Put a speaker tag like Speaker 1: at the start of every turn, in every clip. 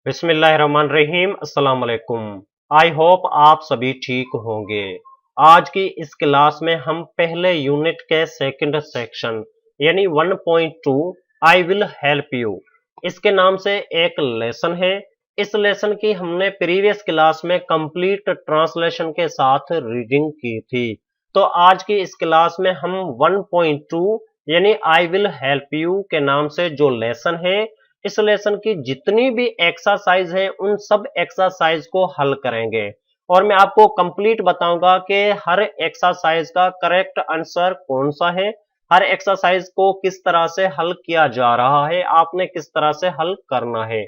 Speaker 1: बिस्मिल्लाहिर्रहमानिर्रहीम अस्सलाम वालेकुम। आई होप आप सभी ठीक होंगे। आज की इस क्लास में हम पहले यूनिट के सेकंड सेक्शन यानी 1.2 आई विल हेल्प यू इसके नाम से एक लेसन है। इस लेसन की हमने प्रीवियस क्लास में कंप्लीट ट्रांसलेशन के साथ रीडिंग की थी। तो आज की इस क्लास में हम 1.2 यानी आई विल हेल्प यू के नाम से जो लेसन है, इस लेसन की जितनी भी एक्सरसाइज है उन सब एक्सरसाइज को हल करेंगे और मैं आपको कंप्लीट बताऊंगा कि हर एक्सरसाइज का करेक्ट आंसर कौन सा है, हर एक्सरसाइज को किस तरह से हल किया जा रहा है, आपने किस तरह से हल करना है।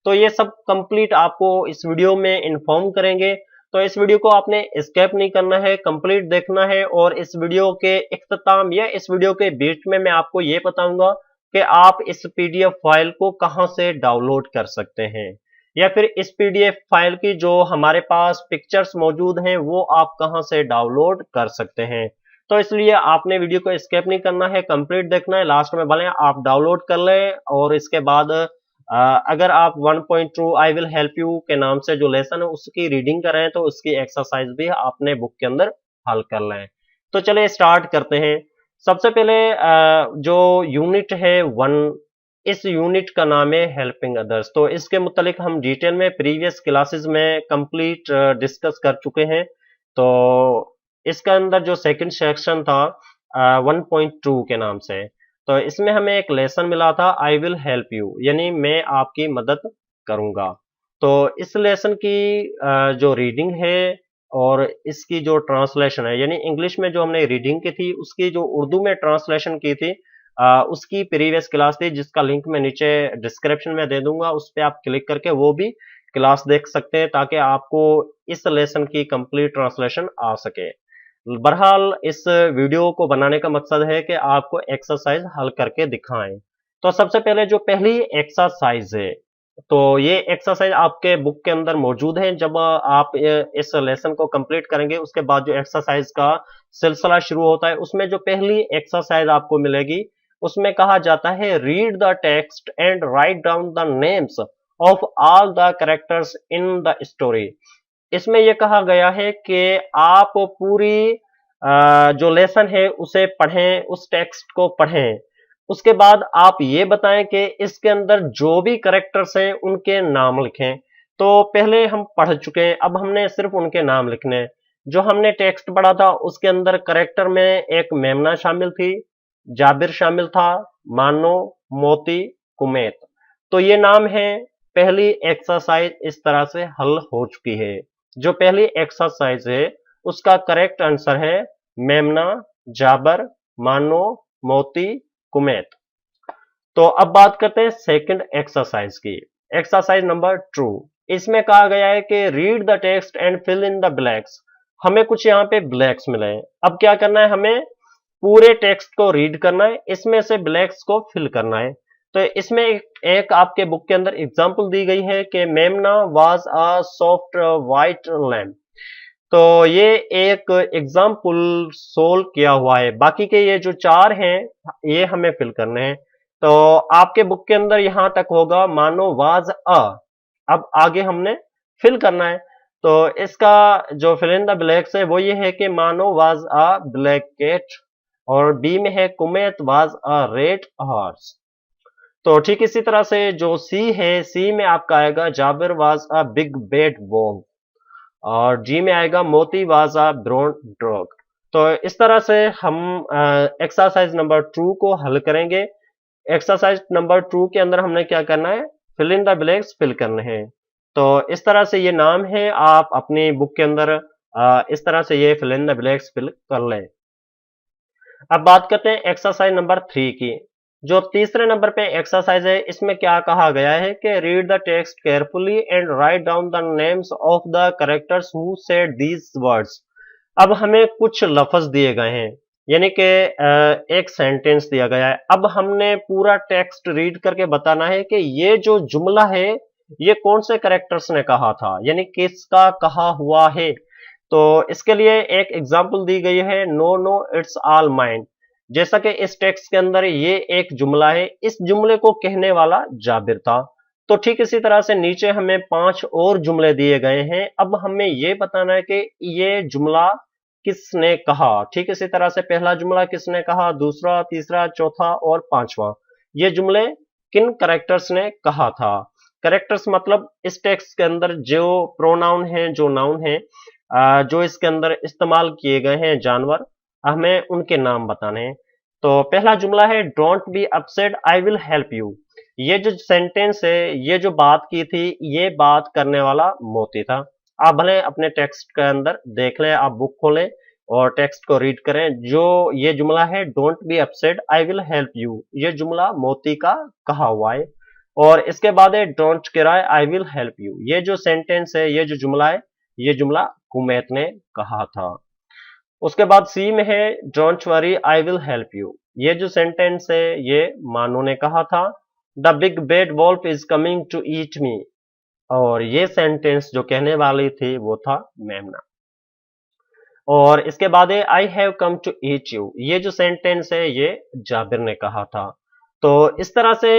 Speaker 1: तो ये सब कंप्लीट आपको इस वीडियो में इन्फॉर्म करेंगे। तो इस वीडियो को आपने स्किप नहीं करना है, कंप्लीट देखना है और इस वीडियो के इख्तिताम या इस वीडियो के बीच में मैं आपको ये बताऊंगा कि आप इस पीडीएफ फाइल को कहां से डाउनलोड कर सकते हैं या फिर इस पीडीएफ फाइल की जो हमारे पास पिक्चर्स मौजूद हैं वो आप कहां से डाउनलोड कर सकते हैं। तो इसलिए आपने वीडियो को स्किप नहीं करना है, कंप्लीट देखना है, लास्ट में भले आप डाउनलोड कर लें और इसके बाद अगर आप 1.2 आई विल हेल्प यू के नाम से जो लेसन है उसकी रीडिंग कर रहे हैं तो उसकी एक्सरसाइज भी आपने बुक के अंदर हल कर लें। तो चलिए स्टार्ट करते हैं। सबसे पहले जो यूनिट है 1, इस यूनिट का नाम है हेल्पिंग अदर्स। तो इसके मुतालिक हम डिटेल में प्रीवियस क्लासेस में कंप्लीट डिस्कस कर चुके हैं। तो इसका अंदर जो सेकंड सेक्शन था 1.2 के नाम से, तो इसमें हमें एक लेसन मिला था आई विल हेल्प यू यानी मैं आपकी मदद करूंगा। तो इस लेसन की जो रीडिंग है और इसकी जो ट्रांसलेशन है यानी इंग्लिश में जो हमने रीडिंग की थी उसकी जो उर्दू में ट्रांसलेशन की थी उसकी प्रीवियस क्लास थी जिसका लिंक मैं नीचे डिस्क्रिप्शन में दे दूंगा, उस पर आप क्लिक करके वो भी क्लास देख सकते हैं ताकि आपको इस लेसन की कंप्लीट ट्रांसलेशन आ सके। बहरहाल इस वीडियो को बनाने का मकसद है कि आपको एक्सरसाइज हल करके दिखाएं। तो सबसे पहले जो पहली एक्सरसाइज है, तो ये एक्सरसाइज आपके बुक के अंदर मौजूद है। जब आप इस लेसन को कंप्लीट करेंगे उसके बाद जो एक्सरसाइज का सिलसिला शुरू होता है उसमें जो पहली एक्सरसाइज आपको मिलेगी उसमें कहा जाता है read the text and write down the names of all the characters in the story. इसमें यह कहा गया है कि आप पूरी जो लेसन है उसे पढ़ें, उस टेक्स्ट को पढ़ें। उसके बाद आप ये बताएं कि इसके अंदर जो भी कैरेक्टर्स हैं उनके नाम लिखें। तो पहले हम पढ़ चुके हैं, अब हमने सिर्फ उनके नाम लिखने हैं। जो हमने टेक्स्ट पढ़ा था उसके अंदर कैरेक्टर में एक मेमना शामिल थी, जाबिर शामिल था, मानो, मोती, कुमैत। तो ये नाम है। पहली एक्सरसाइज इस तरह से हल हो चुकी है। जो पहली एक्सरसाइज है उसका करेक्ट आंसर है मेमना, जाबर, मानो, मोती, कुमैत। तो अब बात करते हैं सेकंड एक्सरसाइज की, एक्सरसाइज नंबर 2। इसमें कहा गया है कि read the text and fill in the blanks. हमें कुछ यहाँ पे ब्लैक्स मिले हैं। अब क्या करना है, हमें पूरे टेक्स्ट को रीड करना है, इसमें से ब्लैक्स को फिल करना है। तो इसमें एक आपके बुक के अंदर एग्जांपल दी गई है कि मेमना was a soft white lamp. तो ये एक एग्जाम्पल सोल्व किया हुआ है। बाकी के ये जो 4 हैं ये हमें फिल करने हैं। तो आपके बुक के अंदर यहां तक होगा मानो वाज अ। अब आगे हमने फिल करना है। तो इसका जो फिल इन द ब्लैक्स है वो ये है कि मानो वाज अ ब्लैक कैट और बी में है कुमैत वाज अ रेड हॉर्स। तो ठीक इसी तरह से जो सी है, सी में आपका आएगा Jabir was a big bad wolf और जी में आएगा मोती वाज अ ब्राउन डॉग। तो इस तरह से हम एक्सरसाइज नंबर 2 को हल करेंगे। एक्सरसाइज नंबर 2 के अंदर हमने क्या करना है, fill in the blanks fill करने हैं। तो इस तरह से ये नाम है, आप अपनी बुक के अंदर इस तरह से ये fill in the blanks fill कर लें। अब बात करते हैं एक्सरसाइज नंबर 3 की। जो तीसरे नंबर पे एक्सरसाइज है इसमें क्या कहा गया है कि read the text carefully and write down the names of the characters who said these words. अब हमें कुछ लफ्ज दिए गए हैं यानी कि एक सेंटेंस दिया गया है। अब हमने पूरा टेक्स्ट रीड करके बताना है कि ये जो जुमला है ये कौन से कैरेक्टर्स ने कहा था यानी किसका कहा हुआ है। तो इसके लिए एक एग्जांपल दी गई है, no no it's all mine. जैसा कि इस टेक्स्ट के अंदर ये एक जुमला है, इस जुमले को कहने वाला जाबिर था। तो तो ठीक इसी तरह से नीचे हमें 5 और जुमले दिए गए हैं। अब हमें ये बताना है कि ये जुमला किसने कहा। ठीक इसी तरह से पहला जुमला किसने कहा, दूसरा, तीसरा, चौथा और पांचवा, ये जुमले किन करेक्टर्स ने कहा था। करेक्टर्स मतलब इस टेक्स्ट के अंदर जो प्रोनाउन है, जो नाउन है, जो इसके अंदर इस्तेमाल किए गए हैं जानवर, हमें उनके नाम बताने हैं। तो पहला जुमला है don't be upset I will help you. ये जो सेंटेंस है, ये जो बात की थी, ये बात करने वाला मोती था। आप भले अपने टेक्स्ट के अंदर देख लें, आप बुक खोलें और टेक्स्ट को रीड करें। जो ये जुमला है don't be upset I will help you, ये जुमला मोती का कहा हुआ है। और इसके बाद है don't cry I will help you, ये जो सेंटेंस है, ये जो जुमला है, ये जुमला कुमैत ने कहा था। उसके बाद सी में है don't worry I will help you, ये जो सेंटेंस है, ये मानो ने कहा था। The big bad wolf is coming to eat me, और ये सेंटेंस जो कहने वाली थी वो था मेमना। और इसके बाद है I have come to eat you, ये जो सेंटेंस है, ये जाबिर ने कहा था। तो इस तरह से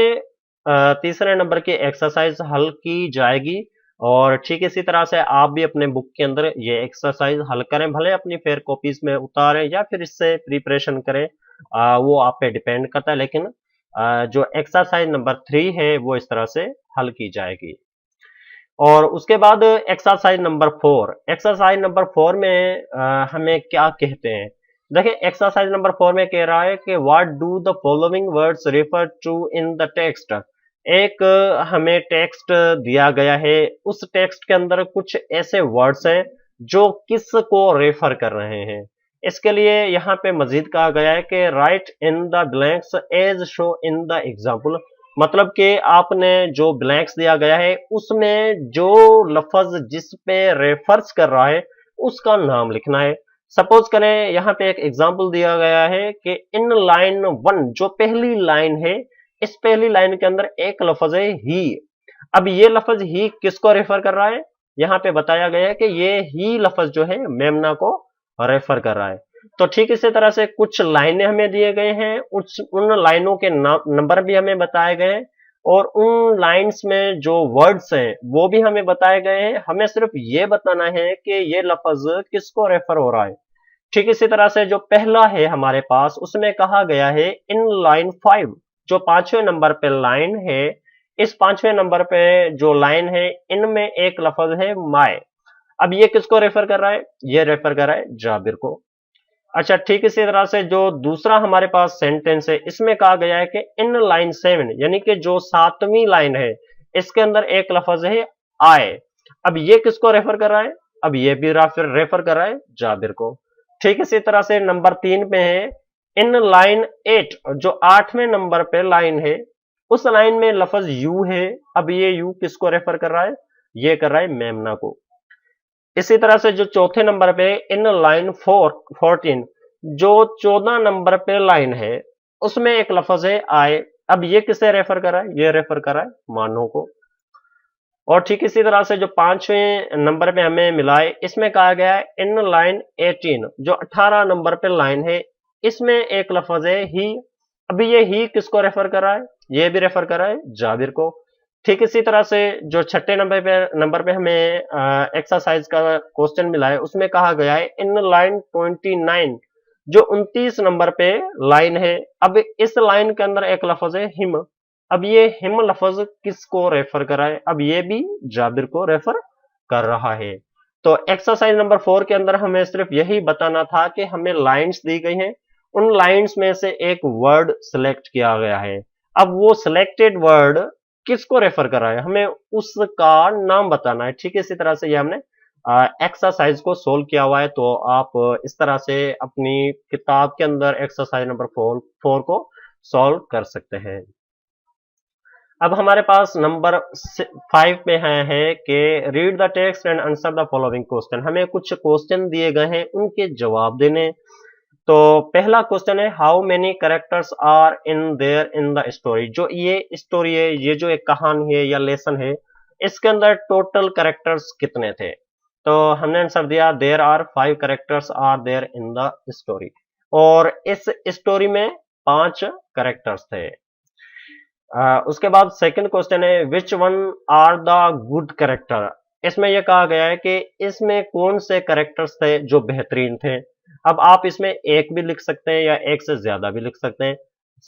Speaker 1: तीसरे नंबर की एक्सरसाइज हल की जाएगी। और ठीक इसी तरह से आप भी अपने बुक के अंदर ये एक्सरसाइज हल करें, भले अपनी फेयर कॉपीज में उतारें या फिर इससे प्रिपरेशन करें, वो आप पे डिपेंड करता है। लेकिन जो एक्सरसाइज नंबर 3 है वो इस तरह से हल की जाएगी। और उसके बाद एक्सरसाइज नंबर 4, एक्सरसाइज नंबर 4 में हमें क्या कहते हैं। देखिए एक्सरसाइज नंबर 4 में कह रहा है कि what do the following words refer to in the text. एक हमें टेक्स्ट दिया गया है, उस टेक्स्ट के अंदर कुछ ऐसे वर्ड्स हैं जो किस को रेफर कर रहे हैं। इसके लिए यहाँ पे मजीद कहा गया है कि write in the blanks as show in the example, मतलब कि आपने जो ब्लैंक्स दिया गया है उसमें जो लफ्ज जिस पे रेफर्स कर रहा है उसका नाम लिखना है। सपोज करें यहाँ पे एक एग्जांपल दिया गया है कि इन लाइन 1, जो पहली लाइन है, इस पहली लाइन के अंदर एक लफ्ज है ही। अब ये लफ्ज ही किसको रेफर कर रहा है, यहाँ पे बताया गया है कि ये ही लफ्ज जो है मेमना को रेफर कर रहा है। तो ठीक इसी तरह से कुछ लाइनें हमें दिए गए हैं, उन लाइनों के नंबर भी हमें बताए गए हैं, और उन लाइंस में जो वर्ड्स हैं वो भी हमें बताए गए हैं। हमें सिर्फ ये बताना है कि ये लफ्ज किसको रेफर हो रहा है। ठीक इसी तरह से जो पहला है हमारे पास, उसमें कहा गया है इन लाइन 5, जो 5वें नंबर पे लाइन है, इस 5वें नंबर पे जो लाइन है, इनमें एक लफ्ज है माय। अब ये किसको रेफर कर रहा है, ये रेफर कर रहा है जाबिर को। अच्छा ठीक इसी तरह से जो दूसरा हमारे पास सेंटेंस है, इसमें कहा गया है कि इन लाइन 7, यानी कि जो 7वीं लाइन है, इसके अंदर एक लफ्ज है आए। अब ये किसको रेफर कर रहा है, अब ये भी रेफर कर रहा है जाबिर को। ठीक इसी तरह से नंबर 3 पे है इन लाइन 8, जो 8वें नंबर पे लाइन है, उस लाइन में लफ्ज यू है। अब ये यू किसको रेफर कर रहा है, ये कर रहा है मेमना को। इसी तरह से जो चौथे नंबर पे इन लाइन 14, जो 14 नंबर पे लाइन है, उसमें एक लफ्ज है आए। अब ये किसे रेफर कर रहा है, ये रेफर कर रहा है मानो को। और ठीक इसी तरह से जो 5वें नंबर पे हमें मिला है, इसमें कहा गया है इन लाइन 18, जो 18 नंबर पे लाइन है, इसमें एक लफ्ज है ही। अभी ये ही किसको रेफर कर रहा है, ये भी रेफर कर रहा है जाबिर को। ठीक इसी तरह से जो छठे नंबर पे हमें एक्सरसाइज का क्वेश्चन मिला है, उसमें कहा गया है इन लाइन 29, जो 29 नंबर पे लाइन है। अब इस लाइन के अंदर एक लफ्ज है हिम। अब ये हिम लफ्ज किसको रेफर कर रहा है, अब ये भी जाबिर को रेफर कर रहा है। तो एक्सरसाइज नंबर 4 के अंदर हमें सिर्फ यही बताना था कि हमें लाइंस दी गई हैं, उन लाइंस में से एक वर्ड सिलेक्ट किया गया है। अब वो सिलेक्टेड वर्ड किसको रेफर कर रहा है, हमें उसका नाम बताना है। ठीक है, इसी तरह से ये हमने एक्सरसाइज को सोल्व किया हुआ है। तो आप इस तरह से अपनी किताब के अंदर एक्सरसाइज नंबर 4 को सॉल्व कर सकते हैं। अब हमारे पास नंबर 5 में है कि read the text and answer the following question. हमें कुछ क्वेश्चन दिए गए हैं, उनके जवाब देने। तो पहला क्वेश्चन है how many characters are in there in the story. जो ये स्टोरी है, ये जो एक कहानी है या लेसन है, इसके अंदर टोटल कैरेक्टर्स कितने थे। तो हमने आंसर दिया there are 5 characters are there in the story, और इस स्टोरी में 5 कैरेक्टर्स थे। उसके बाद सेकंड क्वेश्चन है which one are the good character. इसमें यह कहा गया है कि इसमें कौन से कैरेक्टर्स थे जो बेहतरीन थे। अब आप इसमें एक भी लिख सकते हैं या एक से ज्यादा भी लिख सकते हैं।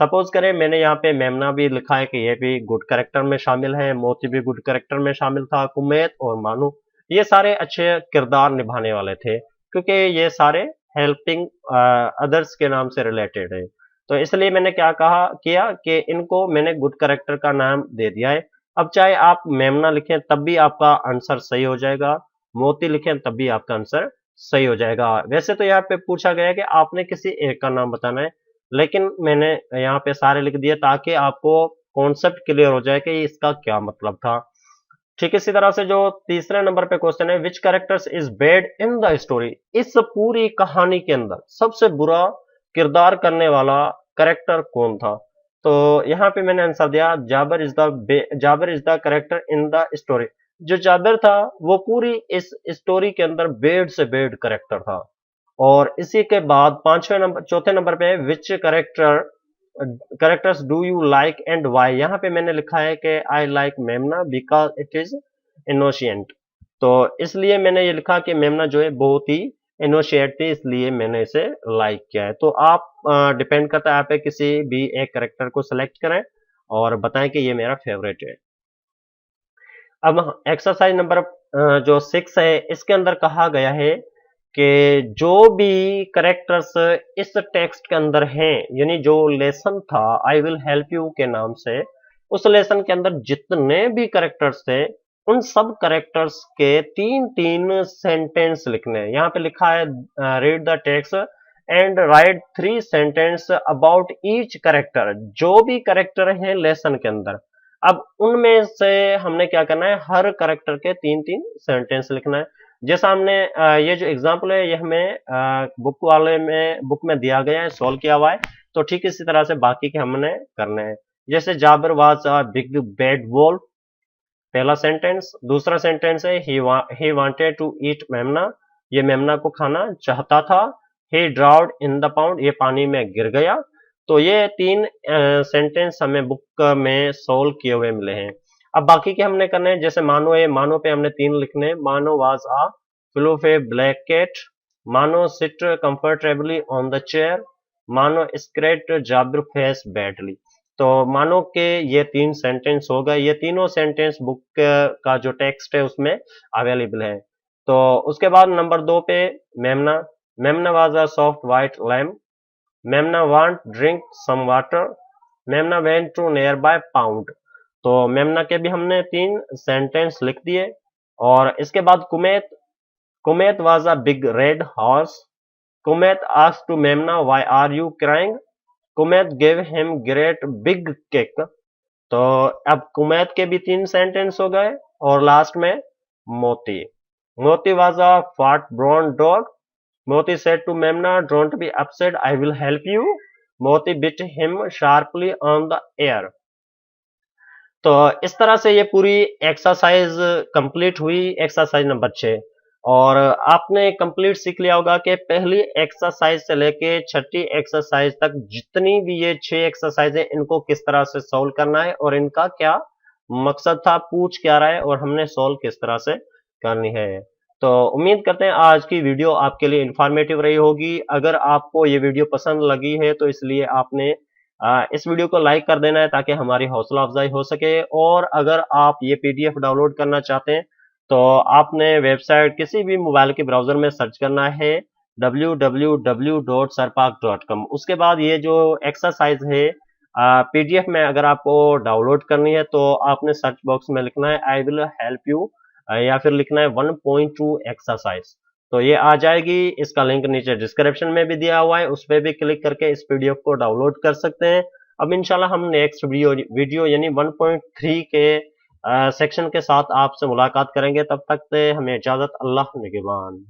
Speaker 1: सपोज करें मैंने यहाँ पे मेमना भी लिखा है कि ये भी गुड कैरेक्टर में शामिल है, मोती भी गुड कैरेक्टर में शामिल था, कुमैत और मानू ये सारे अच्छे किरदार निभाने वाले थे क्योंकि ये सारे हेल्पिंग अदर्स के नाम से रिलेटेड है। तो इसलिए मैंने क्या कहा किया कि इनको मैंने गुड कैरेक्टर का नाम दे दिया है। अब चाहे आप मेमना लिखें तब भी आपका आंसर सही हो जाएगा, मोती लिखें तब भी आपका आंसर सही हो जाएगा। वैसे तो यहाँ पे पूछा गया है कि आपने किसी एक का नाम बताना है, लेकिन मैंने यहाँ पे सारे लिख दिए ताकि आपको कॉन्सेप्ट क्लियर हो जाए कि इसका क्या मतलब था। ठीक इसी तरह से जो तीसरे नंबर पे क्वेश्चन है which characters is bad in the story. इस पूरी कहानी के अंदर सबसे बुरा किरदार करने वाला कैरेक्टर कौन था। तो यहाँ पे मैंने आंसर दिया Jabir is the character in the story. जो जाबिर था वो पूरी इस स्टोरी के अंदर बेड से बेड कैरेक्टर था। और इसी के बाद चौथे नंबर पे which characters do you like and why. यहाँ पे मैंने लिखा है कि I like Memna because it is innocent. तो इसलिए मैंने ये लिखा कि मेमना जो है बहुत ही इनोशिएट थी, इसलिए मैंने इसे लाइक किया है। तो आप डिपेंड करता है आप किसी भी एक कैरेक्टर को सिलेक्ट करें और बताएं कि ये मेरा फेवरेट है। अब एक्सरसाइज नंबर जो 6 है इसके अंदर कहा गया है कि जो भी करेक्टर्स इस टेक्स्ट के अंदर हैं, यानी जो लेसन था आई विल हेल्प यू के नाम से, उस लेसन के अंदर जितने भी करेक्टर्स थे उन सब करेक्टर्स के तीन तीन सेंटेंस लिखने हैं। यहाँ पे लिखा है read the text and right 3 sentence about each character. जो भी करेक्टर हैं लेसन के अंदर, अब उनमें से हमने क्या करना है, हर करेक्टर के तीन तीन सेंटेंस लिखना है। जैसा हमने ये जो एग्जाम्पल है ये हमें बुक में दिया गया है, सोल्व किया हुआ है। तो ठीक इसी तरह से बाकी के हमने करने हैं। जैसे Jabir was a big bad wolf, पहला सेंटेंस। दूसरा सेंटेंस है ही वांटेड टू ईट मेमना, ये मेमना को खाना चाहता था। ही ड्राउड इन द पाउंड, ये पानी में गिर गया। तो ये तीन सेंटेंस हमें बुक में सोल्व किए हुए मिले हैं। अब बाकी के हमने करने हैं। जैसे मानो है, मानो पे हमने तीन लिखने हैं। Mano was a fluffy black cat, Mano sit comfortably on the chair, Mano scratched Jabir face badly. तो मानो के ये तीन सेंटेंस हो गए। ये तीनों सेंटेंस बुक का जो टेक्स्ट है उसमें अवेलेबल है। तो उसके बाद नंबर 2 पे Memna, Memna was a soft white lamb, Memna want drink some water, Memna went to nearby pond. तो मेमना के भी हमने तीन सेंटेंस लिख दिए। और इसके बाद Kumait, Kumait was a big red horse, Kumait asked to Memna why are you crying, Kumait gave him great big kick. तो अब कुमैत के भी तीन सेंटेंस हो गए। और लास्ट में Moti, Moti was a fat brown dog, Moti said to Memna don't be upset I will help you, Moti bit him sharply on the air. तो इस तरह से ये पूरी एक्सरसाइज कंप्लीट हुई, एक्सरसाइज नंबर 6। और आपने कंप्लीट सीख लिया होगा कि पहली एक्सरसाइज से लेके छठी एक्सरसाइज तक जितनी भी ये 6 एक्सरसाइज है इनको किस तरह से सॉल्व करना है और इनका क्या मकसद था, पूछ क्या रहा है और हमने सॉल्व किस तरह से करनी है। तो उम्मीद करते हैं आज की वीडियो आपके लिए इंफॉर्मेटिव रही होगी। अगर आपको ये वीडियो पसंद लगी है तो इसलिए आपने इस वीडियो को लाइक कर देना है ताकि हमारी हौसला अफजाई हो सके। और अगर आप ये पीडीएफ डाउनलोड करना चाहते हैं तो आपने वेबसाइट किसी भी मोबाइल के ब्राउजर में सर्च करना है www.sarpak.com। उसके बाद ये जो एक्सरसाइज है पीडीएफ में अगर आपको डाउनलोड करनी है तो आपने सर्च बॉक्स में लिखना है आई विल हेल्प यू या फिर लिखना है 1.2 एक्सरसाइज। तो ये आ जाएगी। इसका लिंक नीचे डिस्क्रिप्शन में भी दिया हुआ है, उस पर भी क्लिक करके इस पीडीएफ को डाउनलोड कर सकते हैं। अब इंशाल्लाह हम नेक्स्ट वीडियो यानी 1.3 के सेक्शन के साथ आपसे मुलाकात करेंगे। तब तक से हमें इजाजत, अल्लाह निगहबान।